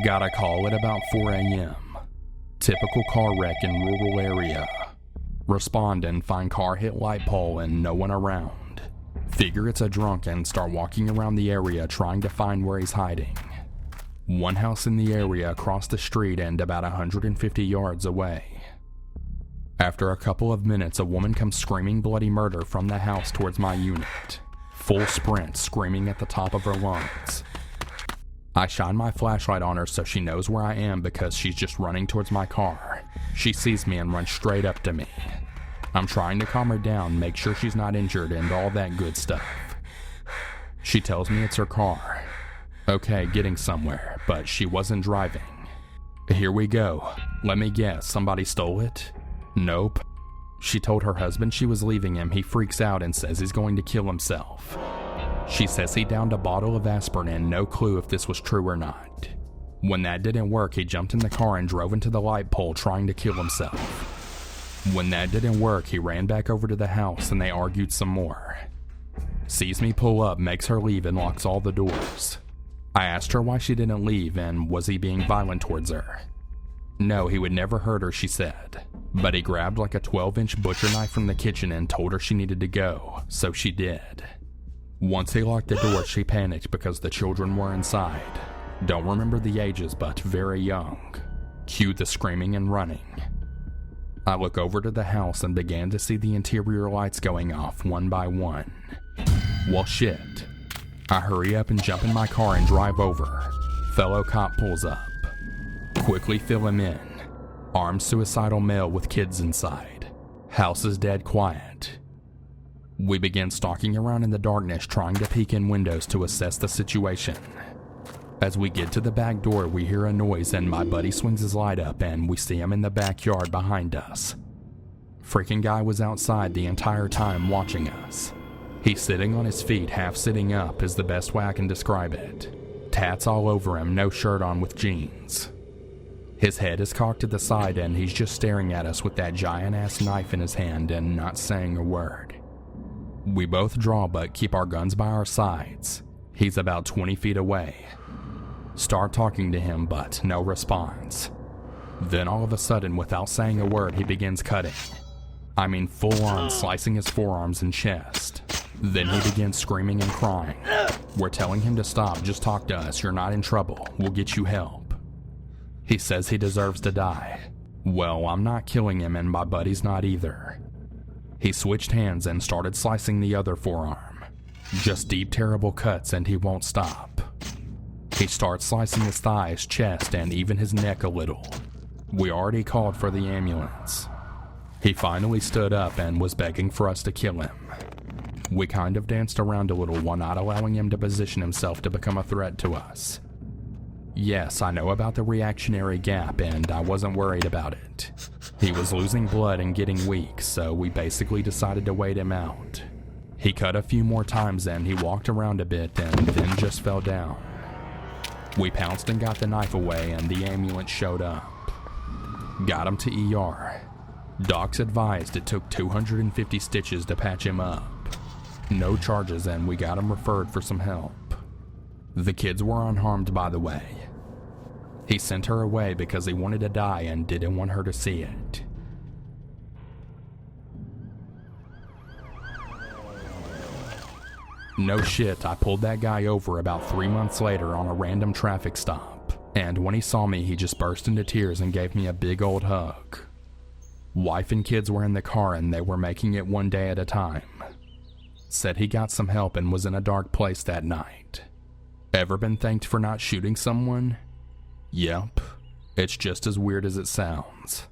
Got a call at about 4 a.m. Typical car wreck in rural area. Respond and find car hit light pole and no one around. Figure it's a drunk and start walking around the area trying to find where he's hiding. One house in the area across the street and about 150 yards away. After a couple of minutes, a woman comes screaming bloody murder from the house towards my unit. Full sprint, screaming at the top of her lungs. I shine my flashlight on her so she knows where I am because she's just running towards my car. She sees me and runs straight up to me. I'm trying to calm her down, make sure she's not injured and all that good stuff. She tells me it's her car. Okay, getting somewhere, but she wasn't driving. Here we go. Let me guess, somebody stole it? Nope. She told her husband she was leaving him. He freaks out and says he's going to kill himself. She says he downed a bottle of aspirin and no clue if this was true or not. When that didn't work, he jumped in the car and drove into the light pole trying to kill himself. When that didn't work, he ran back over to the house and they argued some more. Sees me pull up, makes her leave and locks all the doors. I asked her why she didn't leave and was he being violent towards her. No, he would never hurt her, she said. But he grabbed like a 12-inch butcher knife from the kitchen and told her she needed to go, so she did. Once he locked the door, she panicked because the children were inside. Don't remember the ages, but very young. Cue the screaming and running. I look over to the house and began to see the interior lights going off one by one. Well, shit. I hurry up and jump in my car and drive over. Fellow cop pulls up. Quickly fill him in. Armed suicidal male with kids inside. House is dead quiet. We begin stalking around in the darkness trying to peek in windows to assess the situation. As we get to the back door, we hear a noise and my buddy swings his light up and we see him in the backyard behind us. Freaking guy was outside the entire time watching us. He's sitting on his feet, half sitting up is the best way I can describe it. Tats all over him, no shirt on with jeans. His head is cocked to the side and he's just staring at us with that giant ass knife in his hand and not saying a word. We both draw but keep our guns by our sides. He's about 20 feet away. Start talking to him but no response. Then all of a sudden, without saying a word, he begins cutting. I mean full on slicing his forearms and chest. Then he begins screaming and crying. We're telling him to stop, just talk to us, you're not in trouble, we'll get you help. He says he deserves to die. Well, I'm not killing him and my buddy's not either. He switched hands and started slicing the other forearm. Just deep, terrible cuts and he won't stop. He starts slicing his thighs, chest, and even his neck a little. We already called for the ambulance. He finally stood up and was begging for us to kill him. We kind of danced around a little while not allowing him to position himself to become a threat to us. Yes, I know about the reactionary gap and I wasn't worried about it. He was losing blood and getting weak, so we basically decided to wait him out. He cut a few more times and he walked around a bit and then just fell down. We pounced and got the knife away and the ambulance showed up. Got him to ER. Docs advised it took 250 stitches to patch him up. No charges and we got him referred for some help. The kids were unharmed, by the way. He sent her away because he wanted to die and didn't want her to see it. No shit, I pulled that guy over about 3 months later on a random traffic stop, and when he saw me he just burst into tears and gave me a big old hug. Wife and kids were in the car and they were making it one day at a time. Said he got some help and was in a dark place that night. Ever been thanked for not shooting someone? Yep, it's just as weird as it sounds.